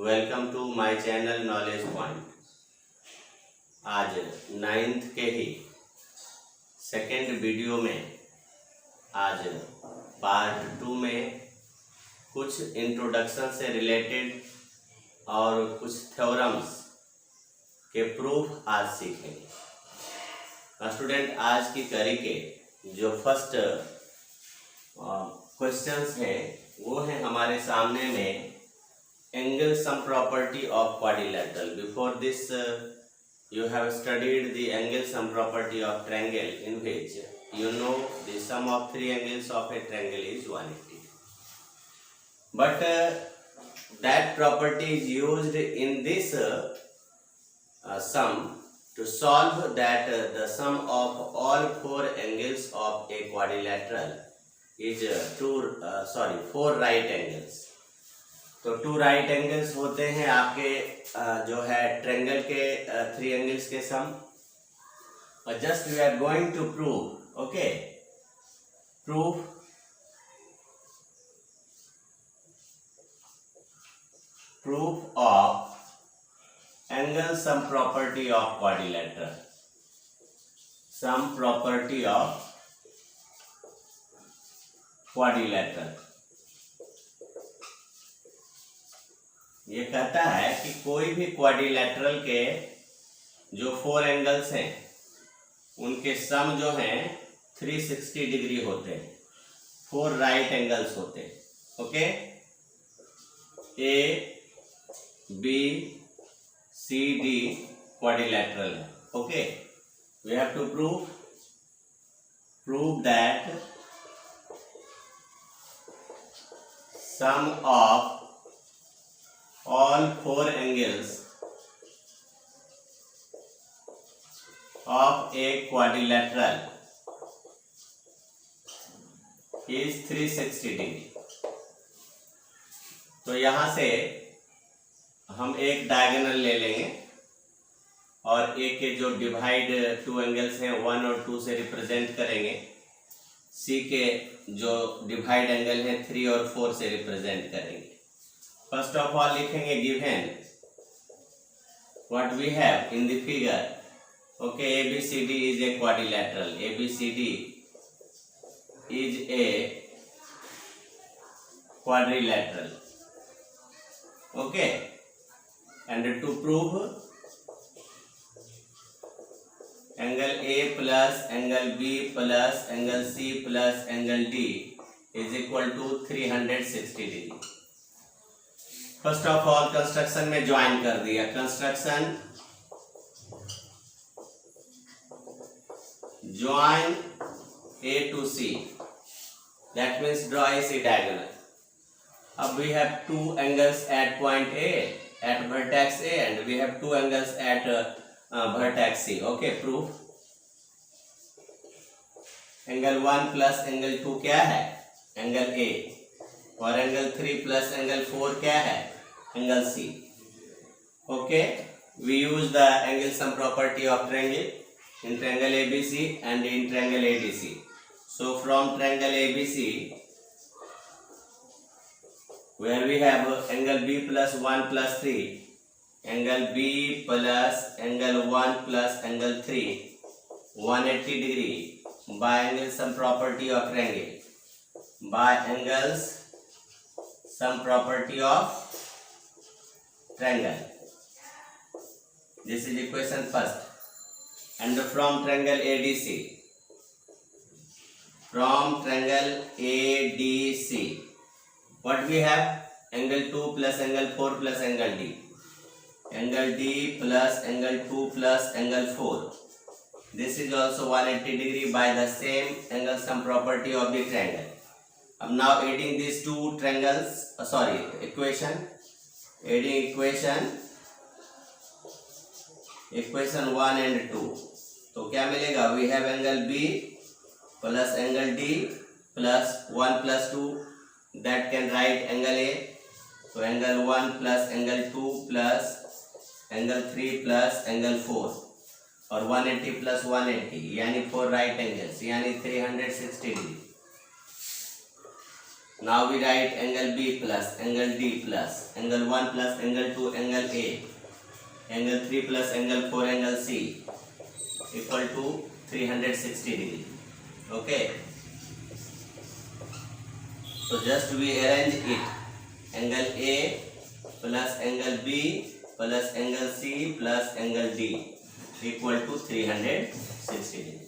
Welcome to my channel knowledge point. आज 9th के ही second video में आज पार्ट 2 में कुछ इंट्रोडक्शन से रिलेटेड और कुछ थ्योरम्स के प्रूफ आज सीखेंगे। स्टूडेंट, आज की कड़ी के जो फर्स्ट क्वेश्चंस हैं वो है हमारे सामने में angle sum property of quadrilateral. Before this you have studied the angle sum property of triangle, in which you know the sum of three angles of a triangle is 180, but that property is used in this sum to solve that the sum of all four angles of a quadrilateral is four right angles. तो to right angles होते हैं आपके जो है triangle के three angles के sum, और just we are going to prove proof of angle sum property of quadrilateral, sum property of quadrilateral. ये कहता है कि कोई भी क्वाड्रिलेटरल के जो फोर एंगल्स हैं उनके सम जो हैं 360 डिग्री होते हैं, फोर राइट एंगल्स होते हैं। Okay, A B C D quadrilateral है। Okay, we have to prove that sum of all four angles of a quadrilateral is 360 degree. तो यहां से हम एक डायगोनल ले लेंगे और ए के जो डिवाइड टू एंगल्स हैं 1 और 2 से रिप्रेजेंट करेंगे, सी के जो डिवाइड एंगल हैं 3 और 4 से रिप्रेजेंट करेंगे। फर्स्ट ऑफ ऑल लिखेंगे given what we have in the figure. Okay, ABCD is a quadrilateral, ABCD is a quadrilateral. Okay, and to prove angle A plus angle B plus angle C plus angle D is equal to 360 degree. First of all construction में join कर दिया। Construction join A to C, that means draw a C diagonal. अब we have two angles at point A, at vertex A, and we have two angles at vertex C. Okay, proof angle 1 plus angle 2 क्या है? Angle A, और angle 3 plus angle 4 क्या है? Angle C. Okay, we use the angle sum property of triangle in triangle ABC and in triangle ADC. So from triangle ABC, where we have angle B plus 1 plus 3, angle B plus angle 1 plus angle 3, 180 degree by angle sum property of triangle, by angles some property of triangle. This is equation first. And from triangle ADC, what we have? Angle 2 plus angle 4 plus angle D, angle D plus angle 2 plus angle 4. This is also 180 degree by the same angle sum property of the triangle. I'm now adding these two triangles, equation 1 and 2. तो क्या मिलेगा? We have angle B plus angle D plus 1 plus 2, that can write angle A. So angle 1 plus angle 2 plus angle 3 plus angle 4, और 180 plus 180 यानी 4 right angles, यानी 360 degree. Now we write angle B plus angle D plus angle 1 plus angle 2 angle A, angle 3 plus angle 4 angle C equal to 360 degree. Okay. So just we arrange it. Angle A plus angle B plus angle C plus angle D equal to 360 degree.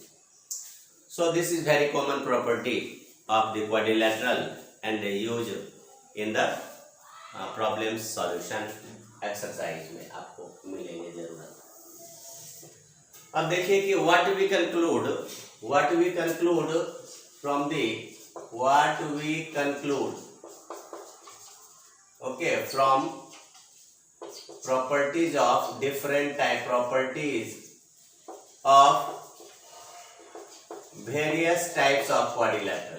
So this is very common property of the quadrilateral and used in the problems solution exercise में आपको मिलेंगे जरूरत. अब देखिए कि what we conclude from properties of different type properties of various types of quadrilateral.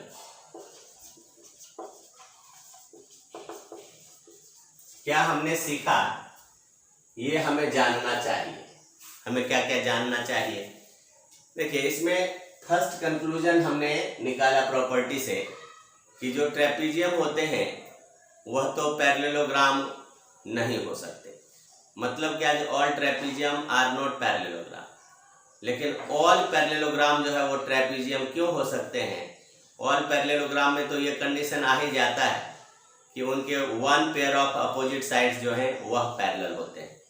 क्या हमने सीखा, ये हमें जानना चाहिए. हमें क्या क्या जानना चाहिए. देखिए इसमें फर्स्ट कंक्लूजन हमने निकाला प्रॉपर्टी से कि जो ट्रेपीजियम होते हैं वह तो पैरेललोग्राम नहीं हो सकते. मतलब क्या, all trapezium are not parallelogram. लेकिन ऑल पैरेललोग्राम जो है वो ट्रेपीजियम क्यों हो सकते हैं. ऑल पैरेललोग्राम में तो ये कंडीशन आ ही जाता है कि उनके one pair of opposite sides जो हैं वह पैरेलल होते हैं.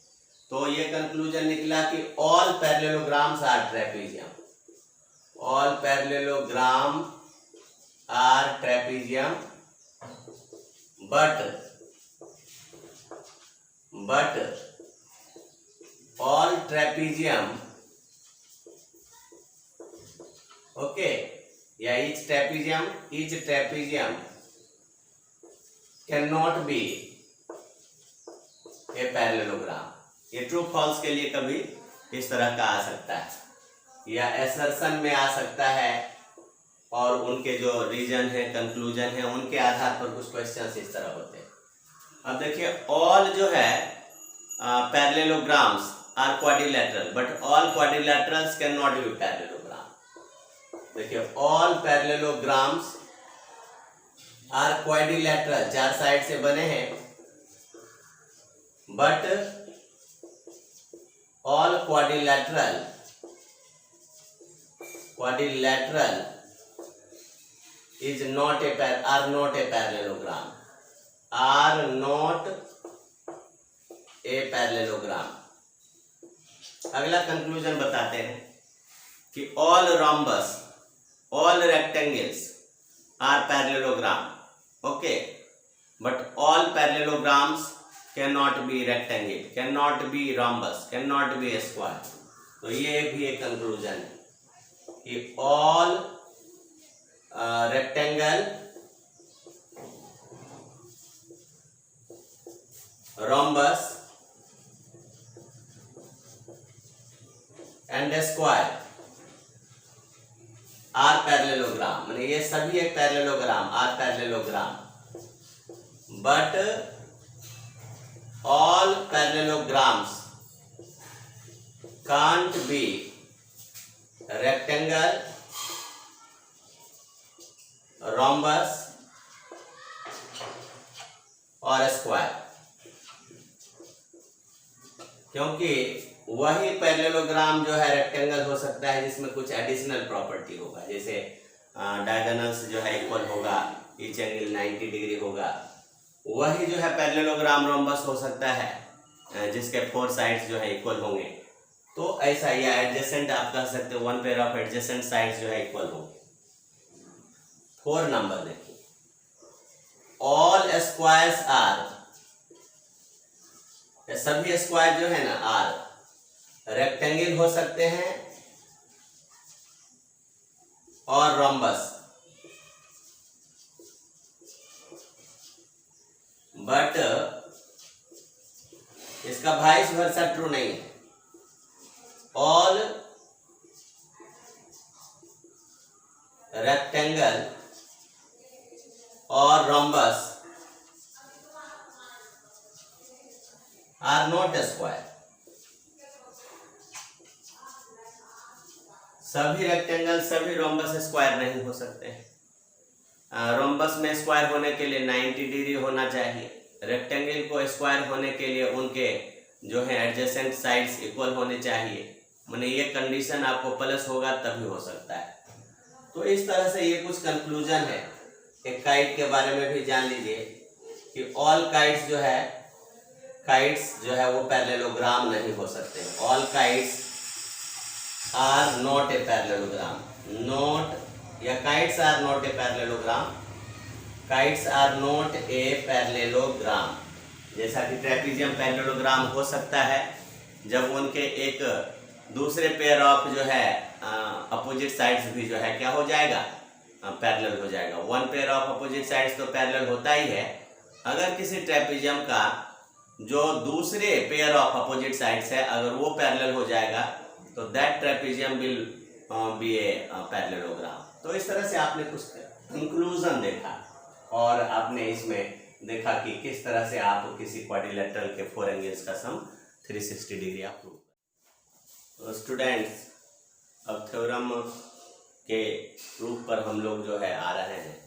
तो ये कंक्लूजन निकला कि all parallelograms are trapezium. All parallelogram are trapezium but all trapezium, okay, yeah, each trapezium cannot be a parallelogram. ये ट्रू फॉल्स के लिए कभी इस तरह का आ सकता है या एसर्शन में आ सकता है और उनके जो रीजन है कंक्लूजन है उनके आधार पर कुछ क्वेश्चंस इस तरह होते हैं. अब देखिए ऑल जो है parallelograms are quadrilateral but all quadrilaterals can not be parallelogram. देखिए ऑल पैरेललोग्राम्स आर क्वाड्रिलेटरल, चार साइड से बने हैं, but all quadrilateral is not a are not a parallelogram, are not a parallelogram. अगला कंक्लूजन बताते हैं कि all rhombus, all rectangles are parallelogram, okay, but all parallelograms cannot be rectangle, cannot be rhombus, cannot be a square. तो ये भी एक conclusion है कि all rectangle, rhombus and a square are parallelogram. माने ये सभी एक parallelogram, are parallelogram, but all parallelograms can't be rectangle, rhombus और स्क्वायर. क्योंकि वही पैरेललोग्राम जो है रेक्टेंगल हो सकता है जिसमें कुछ एडिशनल प्रॉपर्टी होगा, जैसे डायगोनल्स जो है इक्वल होगा, ईच एंगल 90 डिग्री होगा. वही जो है पैरेललोग्राम रोम्बस हो सकता है जिसके 4 साइड्स जो है इक्वल होंगे. तो ऐसा या एडजेसेंट आप कह सकते हो, one pair of adjacent sides जो है इक्वल होंगे. 4 नंबर देखिए, ऑल स्क्वायर्स आर, सभी स्क्वायर जो है ना आर रेक्टेंगल हो सकते हैं और रोम्बस, बट इसका वाइस वर्सा ट्रू नहीं है. ऑल रेक्टेंगल और रोम्बस आर नॉट स्क्वायर. सभी रेक्टेंगल सभी रोम्बस स्क्वायर नहीं हो सकते हैं. रोम्बस में स्क्वायर होने के लिए 90 डिग्री होना चाहिए, रेक्टेंगल को स्क्वायर होने के लिए उनके जो है एडजेसेंट साइड्स इक्वल होने चाहिए। माने ये कंडीशन आपको प्लस होगा तभी हो सकता है। तो इस तरह से ये कुछ कंक्लूजन है। एक काइट के बारे में भी जान लीजिए कि ऑल काइट्स जो है वो पैरेललोग्राम नहीं हो सकते। All kites are not a parallelogram, kites are not a parallelogram, kites are not a parallelogram. जैसा कि ट्रेपीजियम पैरेललोग्राम हो सकता है जब उनके एक दूसरे पेयर ऑफ जो है अपोजिट साइड्स भी जो है क्या हो जाएगा, पैरेलल हो जाएगा। One pair of opposite sides तो पैरेलल होता ही है। अगर किसी ट्रेपीजियम का जो दूसरे पेयर ऑफ अपोजिट साइड्स है अगर वो पैरेलल हो जाएगा तो that trapezium will be a parallelogram. तो इस तरह से आपने कुछ कंक्लूजन देखा और आपने इसमें देखा कि किस तरह से आप किसी क्वाड्रिलेटरल के 4 एंगल्स का सम 360 डिग्री आप प्रूव। तो स्टूडेंट्स, अब थ्योरम के प्रूफ पर हम लोग जो है आ रहे हैं।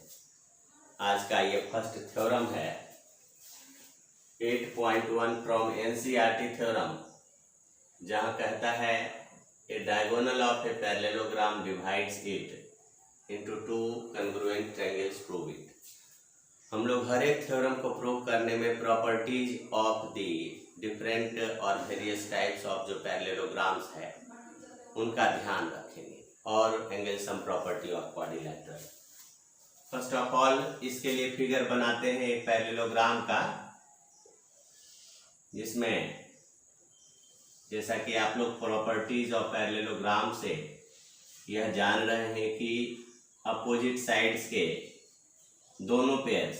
आज का ये फर्स्ट थ्योरम है 8.1 फ्रॉम एनसीईआरटी थ्योरम, जहाँ कहता है a diagonal of a parallelogram divides it into 2 congruent triangles, prove it. हम लोग हर एक थ्योरम को प्रूव करने में प्रॉपर्टीज ऑफ द डिफरेंट और वेरियस टाइप्स ऑफ जो पैरेललोग्राम्स है उनका ध्यान रखेंगे और angle sum property of quadrilateral. First of all इसके लिए फिगर बनाते हैं एक पैरेललोग्राम का, जिसमें जैसा कि आप लोग प्रॉपर्टीज ऑफ पैरेललोग्राम से यह जान रहे हैं कि अपोजिट साइड्स के दोनों पेयर्स,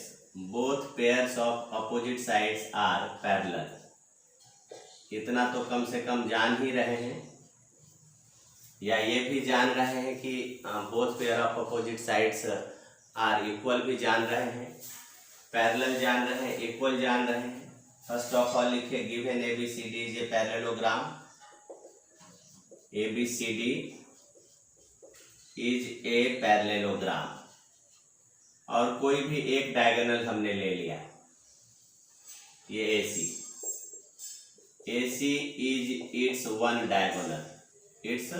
both pairs of opposite sides are parallel. इतना तो कम से कम जान ही रहे हैं, या ये भी जान रहे हैं कि both pair of opposite sides are equal भी जान रहे हैं, पैरेलल जान रहे हैं, इक्वल जान रहे हैं। फर्स्ट ऑफ ऑल लिखे given ABCD is a parallelogram, ABCD is a parallelogram. और कोई भी एक डायगोनल हमने ले लिया, ये AC is it's one diagonal, it's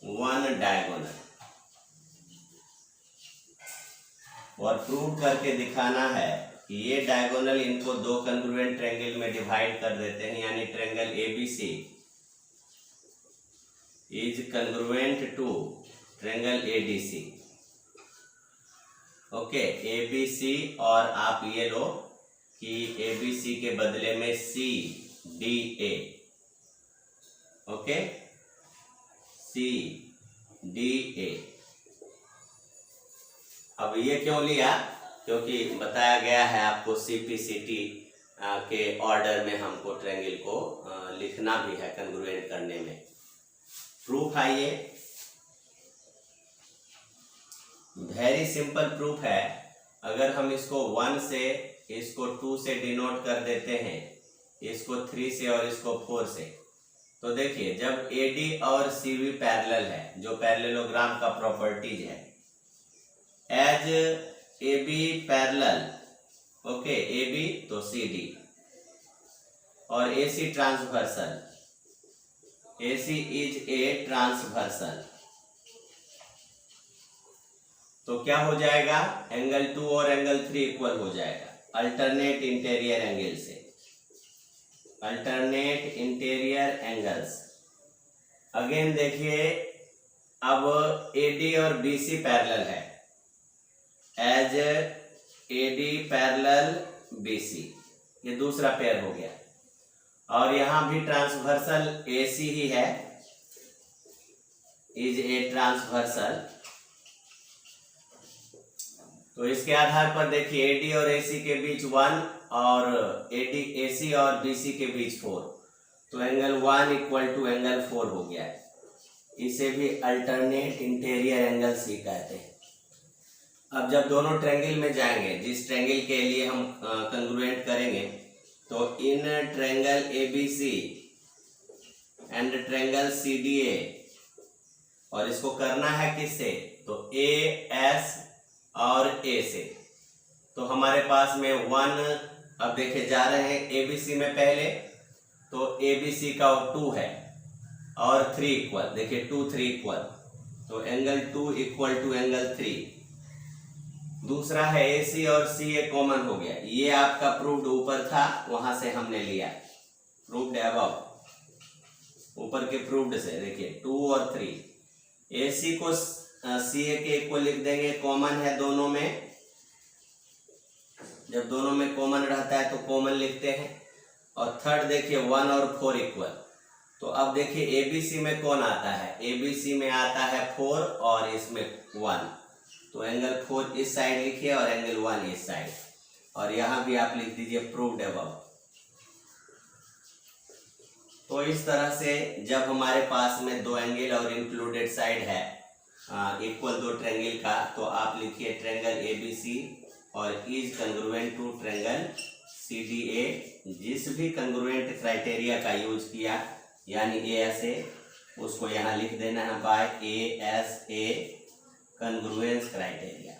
one diagonal. और प्रूव करके दिखाना है कि ये डायगोनल इनको 2 कॉन्ग्रुएंट ट्रायंगल में डिवाइड कर देते हैं, यानी triangle ABC is congruent to triangle ADC। Okay, ABC और आप ये लो कि ABC के बदले में CDA, ओके, CDA। अब ये क्यों लिया, क्योंकि बताया गया है आपको CPCT के ऑर्डर में हमको ट्रायंगल को लिखना भी है कॉन्ग्रुएंट करने में। प्रूफ आइए, वेरी सिंपल प्रूफ है। अगर हम इसको 1 से, इसको 2 से डिनोट कर देते हैं, इसको 3 से और इसको 4 से, तो देखिए जब AD और CV पैरेलल है, जो पैरेललोग्राम का प्रॉपर्टीज है, as AB parallel, okay, AB तो CD, और AC transversal, AC is a transversal, तो क्या हो जाएगा, एंगल 2 और एंगल 3 इक्वल हो जाएगा अल्टरनेट इंटीरियर एंगल से, अल्टरनेट इंटीरियर एंगल्स। अगेन देखिए, अब AD और BC पैरेलल है, एज AD पैरेलल BC, ये दूसरा पेयर हो गया। और यहां भी ट्रांसवर्सल AC ही है, इज ए ट्रांसवर्सल। तो इसके आधार पर देखिए AD और AC के बीच 1 और AC और BC के बीच 4, तो एंगल 1 इक्वल टू एंगल 4 हो गया है। इसे भी अल्टरनेट इंटीरियर एंगल्स ही कहते हैं। अब जब दोनों ट्रायंगल में जाएंगे, जिस ट्रायंगल के लिए हम कॉन्ग्रुएंट करेंगे, तो इन triangle ABC and triangle CDA, और इसको करना है किससे, तो AS और ए से। तो हमारे पास में 1, अब देखे जा रहे हैं एबीसी में पहले, तो एबीसी का 2 है और 3 इक्वल, देखिए 2 3 इक्वल, तो एंगल 2 इक्वल टू एंगल 3। दूसरा है एसी और सी ए कॉमन हो गया, ये आपका प्रूव्ड ऊपर था, वहां से हमने लिया, प्रूव्ड अबव, ऊपर के प्रूव्ड से। देखिए 2 और 3, एसी को सी ए के इक्वल लिख देंगे, कॉमन है दोनों में, जब दोनों में कॉमन रहता है तो कॉमन लिखते हैं। और थर्ड देखिए 1 और 4 इक्वल, तो अब देखिए एबीसी में कौन आता है, एबीसी में आता है 4 और इसमें 1, तो एंगल 4 इस साइड लिखिए और एंगल 1 इस साइड, और यहां भी आप लिख दीजिए प्रूव्ड अबव। तो इस तरह से जब हमारे पास में दो एंगल और इंक्लूडेड साइड है इक्वल दो ट्रायंगल का, तो आप लिखिए ट्रायंगल एबीसी और is congruent to triangle CDA. जिस भी कंग्रुएंट क्राइटेरिया का यूज किया, यानी एएसए, उसको यहाँ लिख देना है बाय एएसए कंग्रुएंस क्राइटेरिया।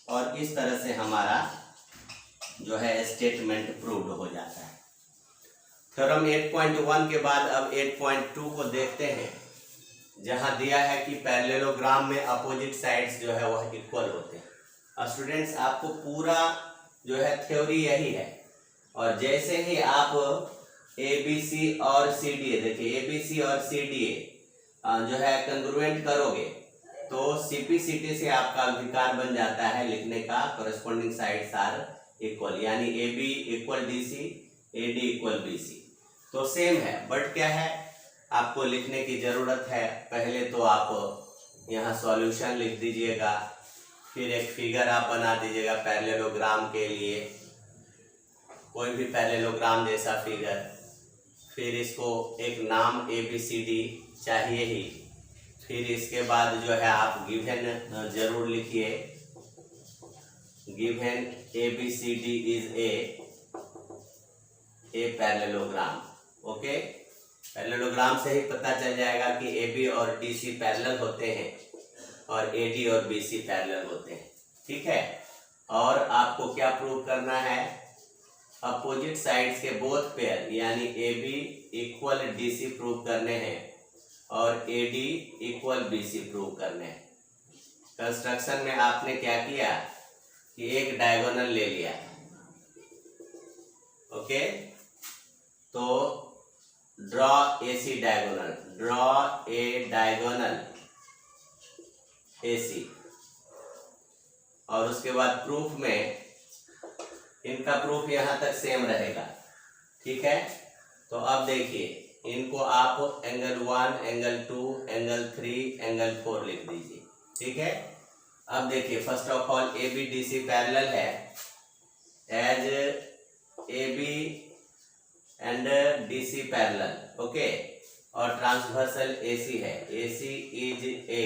और इस तरह से हमारा जो है स्टेटमेंट प्रूव्ड हो जाता है। थ्योरम 8.1 के बाद अब 8.2 को देखते हैं, जहां दिया है कि पैरेललोग्राम में अपोजिट साइड्स जो है वह इक्वल होते हैं। स्टूडेंट्स, आपको पूरा जो है थ्योरी यही है, और जैसे ही आप एबीसी और सीडीए, देखिए एबीसी और सीडीए जो है कंग्रुएंट करोगे, तो सीपीसीटी से आपका अधिकार बन जाता है लिखने का कॉरेस्पॉन्डिंग साइड्स आर इक्वल, यानी AB equal DC, AD equal BC। तो सेम है, बट क्या है, आपको लिखने की जरूरत है। पहले तो आप यहाँ सॉल्यूशन लिख दीजिएगा, फिर एक फिगर आप बना दीजिएगा पैरेललोग्राम के लिए, कोई भी पैरेललोग्राम जैसा फिगर, फिर इसको एक नाम ABCD चाहिए ही, फिर इसके बाद जो है आप गिवन जरूर लिखिए, given ABCD is a parallelogram. Okay, parallelogram से ही पता चल जाएगा कि AB और DC पैरेलल होते हैं और AD और BC पैरेलल होते हैं। ठीक है, और आपको क्या प्रूव करना है, अपोजिट साइड्स के बोथ पेयर, यानी AB इक्वल DC प्रूव करने हैं और AD इक्वल BC प्रूव करने हैं। कंस्ट्रक्शन में आपने क्या किया कि एक डायगोनल ले लिया। ओके, तो draw AC diagonal, draw a diagonal AC, और उसके बाद प्रूफ में इनका प्रूफ यहां तक सेम रहेगा। ठीक है, तो अब देखिए इनको आप एंगल 1, एंगल 2, एंगल 3, एंगल 4 लिख दीजिए। ठीक है, अब देखिए first of all ABDC parallel है, as AB and DC parallel. Okay, और ट्रांसवर्सल AC है, AC इज ए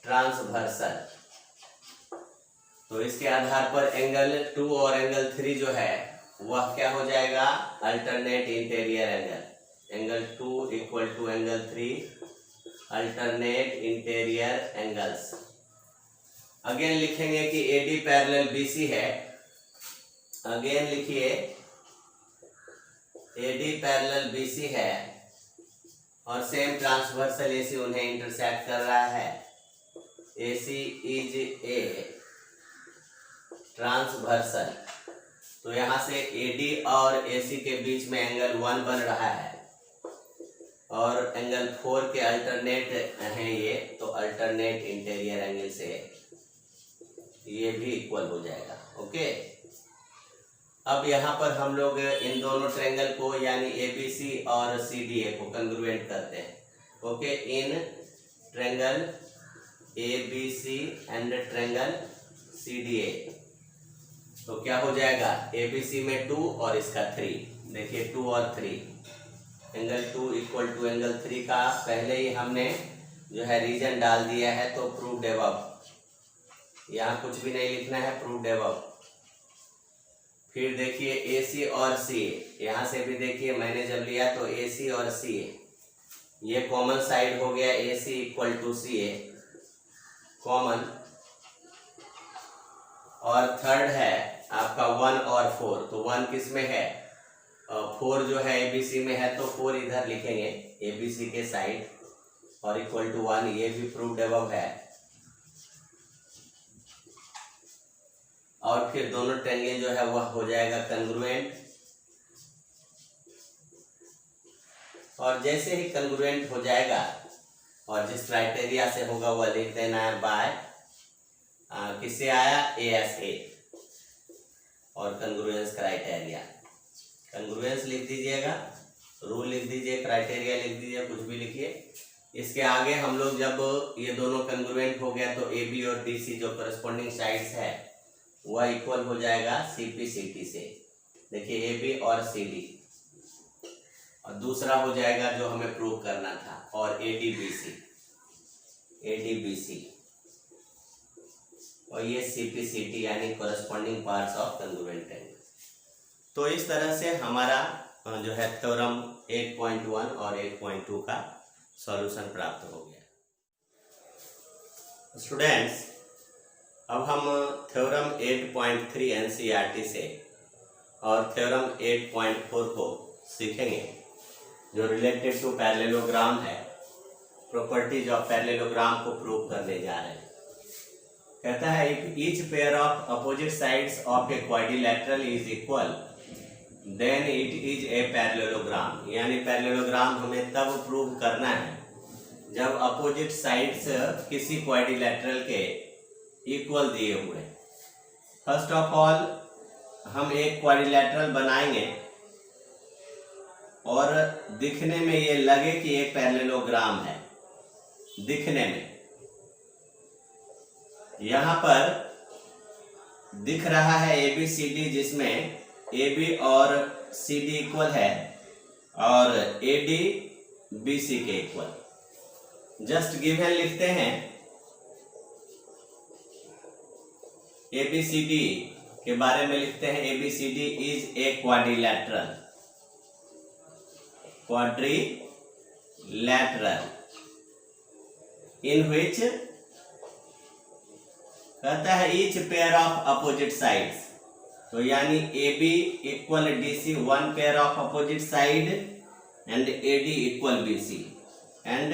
ट्रांसवर्सल। तो इसके आधार पर एंगल 2 और एंगल 3 जो है वह क्या हो जाएगा, alternate interior angle, angle 2 equal to angle 3 alternate interior angles. Again लिखेंगे कि AD पैरेलल BC है, अगेन लिखिए AD पैरेलल BC है और सेम ट्रांसवर्सल AC उन्हें इंटरसेक्ट कर रहा है, AC इज ए ट्रांसवर्सल। तो यहां से AD और AC के बीच में एंगल 1 बन रहा है और एंगल 4 के अल्टरनेट हैं ये, तो अल्टरनेट इंटीरियर एंगल से ये भी इक्वल हो जाएगा। ओके, अब यहाँ पर हम लोग इन दोनों ट्रायंगल को यानी ABC और CDA को कंग्रुएंट करते हैं। Okay, in triangle ABC and triangle CDA, तो क्या हो जाएगा, ABC में 2 और इसका 3, देखिए 2 और 3, एंगल 2 इक्वल टू एंगल 3 का पहले ही हमने जो है रीजन डाल दिया है, तो प्रूव्ड अबव, यहाँ कुछ भी नहीं लिखना है, प्रूव्ड अबव। फिर देखिए AC और CA, यहाँ से भी देखिए मैंने जब लिया तो AC और CA ये कॉमन साइड हो गया, AC equal to CA, common, और थर्ड है आपका 1 और 4। तो 1 किस में है, 4 जो है ABC में है, तो 4 इधर लिखेंगे ABC के साइड, और इक्वल टू 1, ये भी प्रूव्ड अबव है। और फिर दोनों ट्रायंगल जो है वह हो जाएगा कंग्रुएंट, और जैसे ही कंग्रुएंट हो जाएगा और जिस क्राइटेरिया से होगा वह लिख देना है बाय, किससे आया, ASA, और कंग्रुएंस क्राइटेरिया। कंग्रुएंस लिख दीजिएगा, रूल लिख दीजिए, क्राइटेरिया लिख दीजिए, कुछ भी लिखिए। इसके आगे हम लोग जब ये दोनों कंग्रुएंट हो गया तो AB और DC जो करस्पॉन्डिंग साइड्स है वह इक्वल हो जाएगा CP/CT से। देखिए AB और CD, और दूसरा हो जाएगा जो हमें प्रूव करना था, और ADBC, और ये CP/CT यानी corresponding parts of congruent triangle. तो इस तरह से हमारा जो है थ्योरम 8.1 और 8.2 का सॉल्यूशन प्राप्त हो गया। स्टूडेंट्स, अब हम थ्योरम 8.3 NCERT से और थ्योरम 8.4 को सीखेंगे, जो रिलेटेड टू पैरेललोग्राम है, प्रॉपर्टीज ऑफ पैरेललोग्राम को प्रूव करने जा रहे हैं। कहता है if each pair of opposite sides of a quadrilateral is equal then it is a parallelogram. यानी पैरेललोग्राम हमें तब प्रूव करना है जब अपोजिट साइड्स किसी क्वाड्रिलैटरल के इक्वल दिए हुए। फर्स्ट ऑफ ऑल हम एक क्वाड्रिलैटरल बनाएंगे और दिखने में ये लगे कि एक पैरेललोग्राम है, दिखने में यहां पर दिख रहा है ABCD, जिसमें AB और CD इक्वल है और AD BC के इक्वल। जस्ट गिवन लिखते हैं, ABCD के बारे में लिखते हैं, ABCD is a quadrilateral, in which कहता है each pair of opposite sides. तो यानी AB equal DC, 1 pair of opposite side, and AD equal BC, and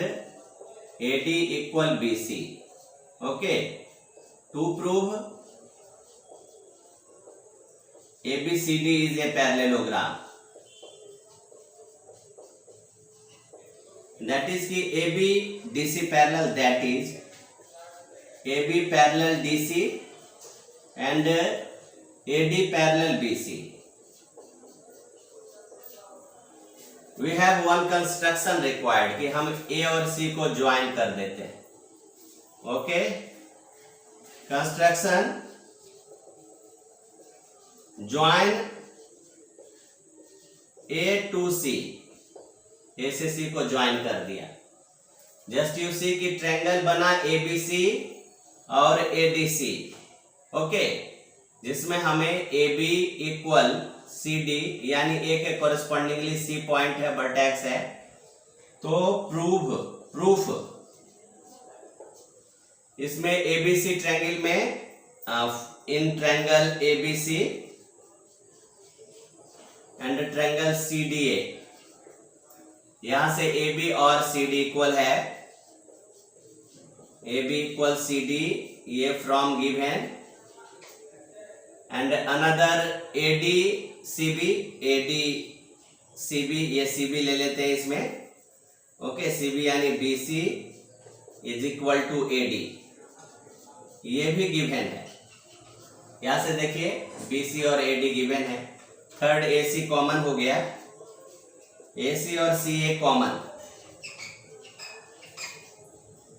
AD equal BC। Okay, to prove ABCD is a parallelogram, that is कि AB DC parallel, that is AB parallel DC and AD parallel BC. We have one construction required कि हम A और C को join कर देते हैं। Okay, construction join A to C, A से C को ज्वाइन कर दिया। जस्ट यू सी की ट्रायंगल बना ABC और ADC। ओके, जिसमें हमें AB इक्वल CD, यानी A के कोरस्पॉन्डिंगली C पॉइंट है, वर्टेक्स है। तो प्रूफ इसमें ABC ट्रायंगल में in triangle ABC and triangle CDA, यहां से AB और CD इक्वल है, AB इक्वल CD, ये from given, and another ADCB, ये CB ले लेते हैं इसमें। ओके, CB यानी BC is equal to AD, ये भी गिवन है। यहां से देखिए BC और AD गिवन है। थर्ड AC कॉमन हो गया, AC और CA कॉमन,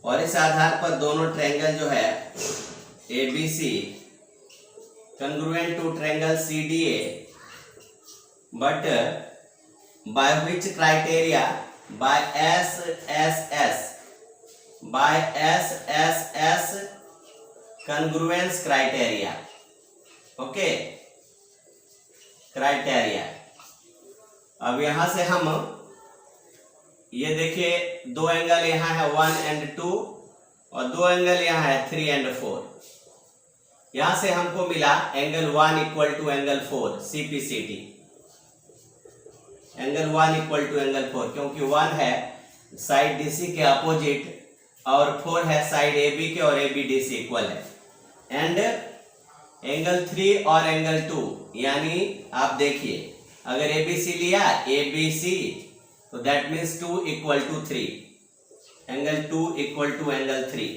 और इस आधार पर दोनों ट्रायंगल जो है ABC congruent to triangle CDA, but by which criteria? By SSS congruence criteria. Okay, criteria. अब यहां से हम ये देखिए दो एंगल यहाँ है 1 and 2, और दो एंगल यहाँ है 3 and 4। यहां से हमको मिला angle 1 equal to angle 4 CPCT। Angle 1 equal to angle 4 क्योंकि 1 है साइड DC के अपोजिट और 4 है साइड AB के और ABDC इक्वल है। एंड एंगल 3 और एंगल 2 यानी आप देखिए अगर ABC लिया ABC तो that means 2 equal to 3, angle 2 equal to angle 3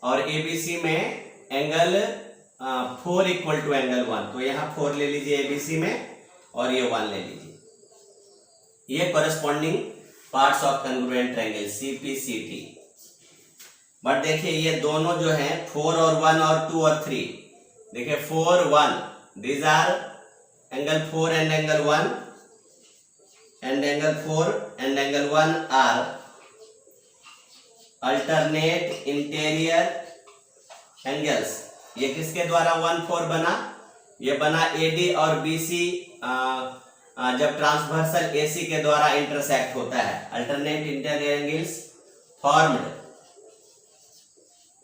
और ABC में एंगल 4 इक्वल टू एंगल 1। तो यहाँ 4 ले लीजिए ABC में और ये 1 ले लीजिए। ये corresponding parts of congruent triangle CPCT। But देखिए ये दोनों जो हैं 4 और 1 और 2 और 3, देखिए 4 1 these are angle 4 and angle 1 and angle 4 and angle 1 are alternate interior angles. ये किसके द्वारा 1 4 बना? ये बना AD और BC जब ट्रांसवर्सल AC के द्वारा इंटरसेक्ट होता है। Alternate interior angles formed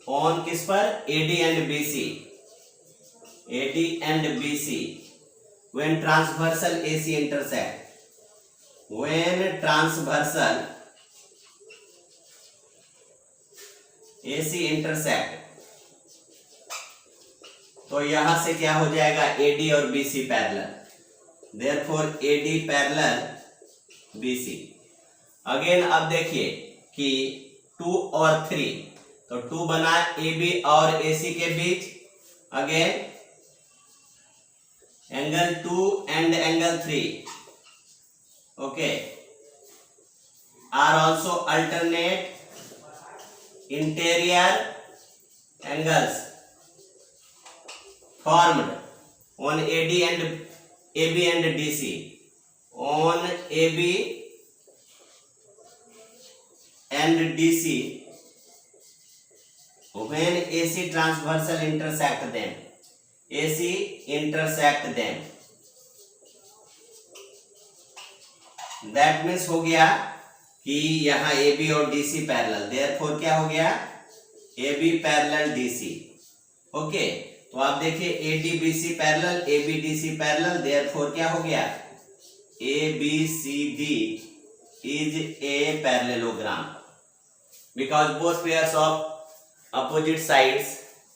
on किस पर? AD and BC। AD and BC when transversal AC intersect, when transversal AC intersect तो यहां से क्या हो जाएगा AD और BC parallel, therefore AD parallel BC। Again अब देखिए कि 2 और 3 तो 2 बना AB और AC के बीच। Again angle 2 and angle 3 okay are also alternate interior angles formed on AD and AB and DC, on AB and DC when AC transversal intersect them, AC intersect them, that means हो गया कि यहाँ AB और DC parallel, therefore क्या हो गया AB parallel DC। Okay तो आप देखिए ADBC parallel ABDC parallel, therefore क्या हो गया ABCD is a parallelogram because both pairs of opposite sides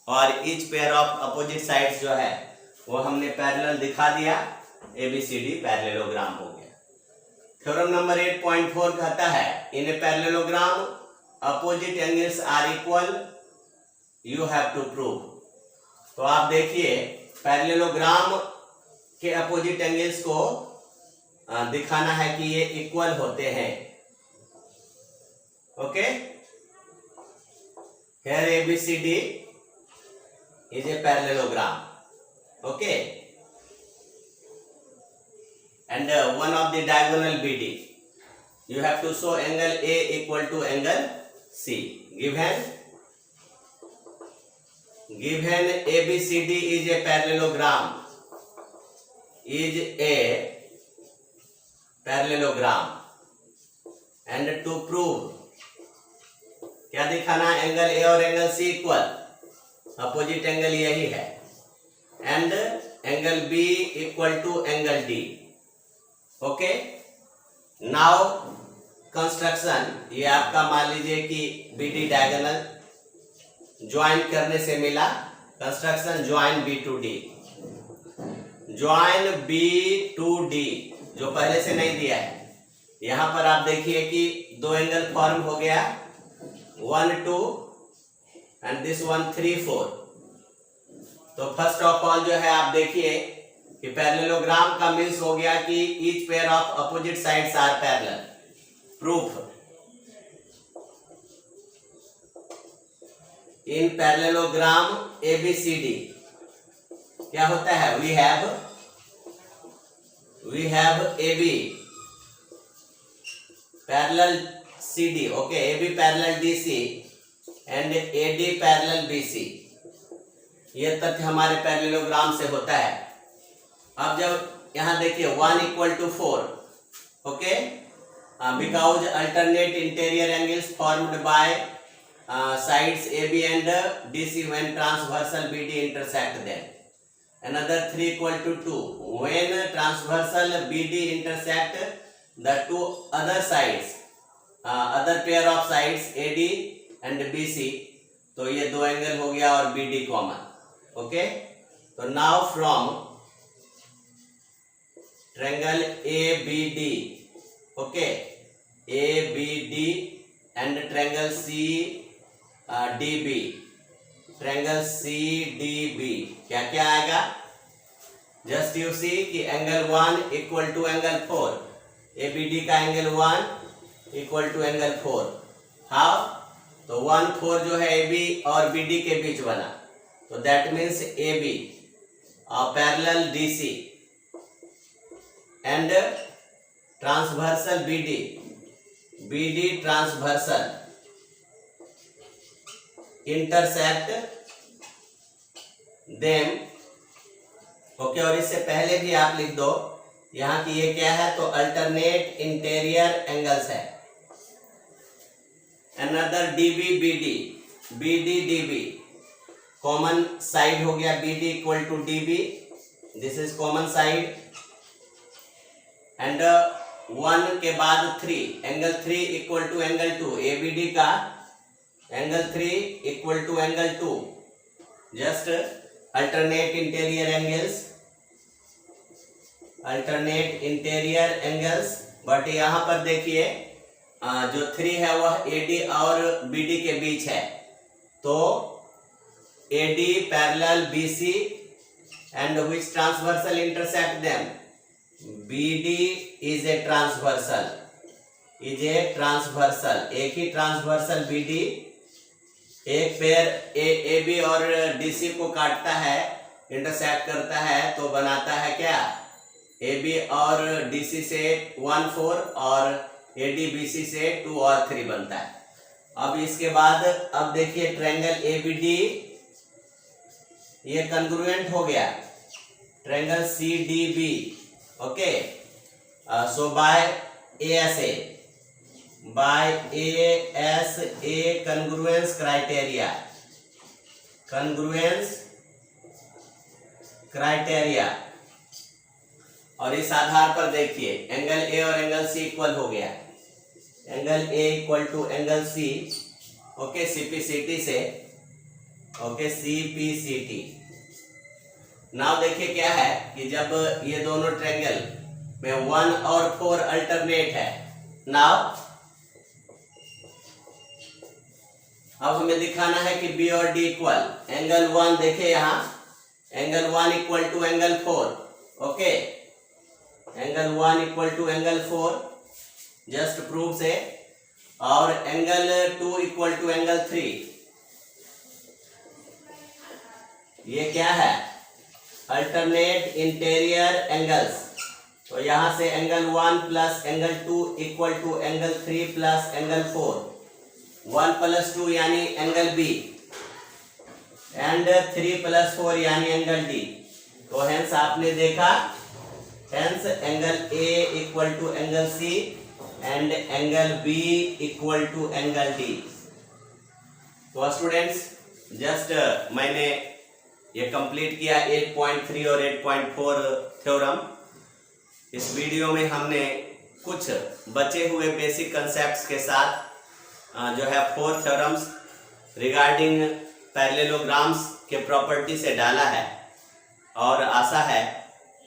और each pair of opposite sides जो है वो हमने पैरेलल दिखा दिया, ABCD पैरेललोग्राम हो गया। थ्योरम नंबर 8.4 कहता है in a parallelogram opposite angles are equal, you have to prove. तो आप देखिए पैरेललोग्राम के अपोजिट एंगल्स को दिखाना है कि ये इक्वल होते हैं। Okay here ABCD is a parallelogram. Okay and one of the diagonal BD you have to show angle A equal to angle C given ABCD is a parallelogram, and to prove क्या दिखाना है angle A और angle C equal, opposite angle यही है, and angle B equal to angle D। Okay now construction, ये आपका मान लीजिए कि BD डायगोनल ज्वाइन करने से मिला, construction join B to D, join B to D जो पहले से नहीं दिया है। यहां पर आप देखिए कि दो एंगल फॉर्म हो गया 1 2 एंड दिस 1 3 4। तो फर्स्ट ऑफ ऑल जो है आप देखिए कि पैरेललोग्राम का मीन्स हो गया कि each pair of opposite sides are parallel. Proof in parallelogram ABCD क्या होता है, we have AB parallel CD, okay AB parallel DC and AD parallel BC। ये तथ्य हमारे पैरेललोग्राम से होता है। अब जब यहां देखिए 1 equal to 4, okay because alternate interior angles formed by sides AB and DC when transversal BD intersect them. Another 3 equal to 2 when transversal BD intersect the two other sides, other pair of sides AD and BC. तो ये दो angle हो गया और BD common. Okay, तो now from triangle ABD, okay, ABD and triangle CDB, triangle CDB क्या क्या आएगा? जस्ट यू सी कि angle 1 equal to angle 4, ABD का angle 1 equal to angle 4. How? तो 1 4 जो है AB और BD के बीच बना, तो that means AB parallel DC and transversal BD transversal intersect them. Okay, और इससे पहले भी आप लिख दो यहाँ की ये क्या है, तो अल्टरनेट इंटीरियर एंगल्स है. Another BD DB common side हो गया, BD equal to DB, this is common side. And 1 के बाद 3, angle 3 equal to angle 2, ABD का angle 3 equal to angle 2, just alternate interior angles. But यहाँ पर देखिए जो 3 है वह AD और BD के बीच है, तो AD parallel BC and which transversal intersect them, BD is a transversal, एक ही ट्रांसवर्सल BD एक पेयर AB और DC को काटता है, इंटरसेक्ट करता है, तो बनाता है क्या, AB और DC से 1 4 और AD BC से 2 और 3 बनता है. अब इसके बाद अब देखिए ट्रायंगल ABD ये कंग्रुएंट हो गया triangle CDB. Okay, so by ASA congruence criteria, और इस आधार पर देखिए एंगल A और एंगल C इक्वल हो गया, angle A equal to angle C, okay, CPCT से, ओके, CPCT. नाउ देखिए क्या है कि जब ये दोनों ट्रायंगल में 1 और 4 अल्टरनेट है, नाउ अब हमें दिखाना है कि B और D इक्वल, एंगल 1 देखिए यहाँ, angle 1 equal to angle 4, okay, angle 1 equal to angle 4, just prove से, और एंगल 2 इक्वल टू एंगल 3, ये क्या है, अल्टरनेट इंटीरियर एंगल्स. तो यहां से angle 1 plus angle 2 equal to angle 3 plus angle 4, 1 plus 2 यानी एंगल B एंड 3 प्लस 4 यानी एंगल D. तो हेंस आपने देखा, hence angle A equal to angle C and angle B equal to angle D. तो students just मैंने ये complete किया 8.3 और 8.4 थ्योरम. इस वीडियो में हमने कुछ बचे हुए बेसिक कंसेप्ट्स के साथ जो है 4 थ्योरम्स रिगार्डिंग पैरेललोग्राम्स के प्रॉपर्टी से डाला है, और आशा है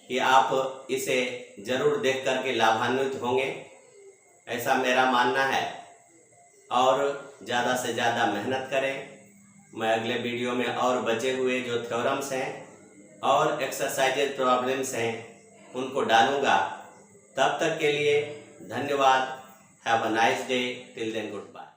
कि आप इसे जरूर देख करके लाभान्वित होंगे, ऐसा मेरा मानना है. और ज़्यादा से ज़्यादा मेहनत करें. मैं अगले वीडियो में और बचे हुए जो थ्योरम्स हैं और एक्सरसाइजेज प्रॉब्लम्स हैं उनको डालूंगा. तब तक के लिए धन्यवाद. Have a nice day. Till then good bye.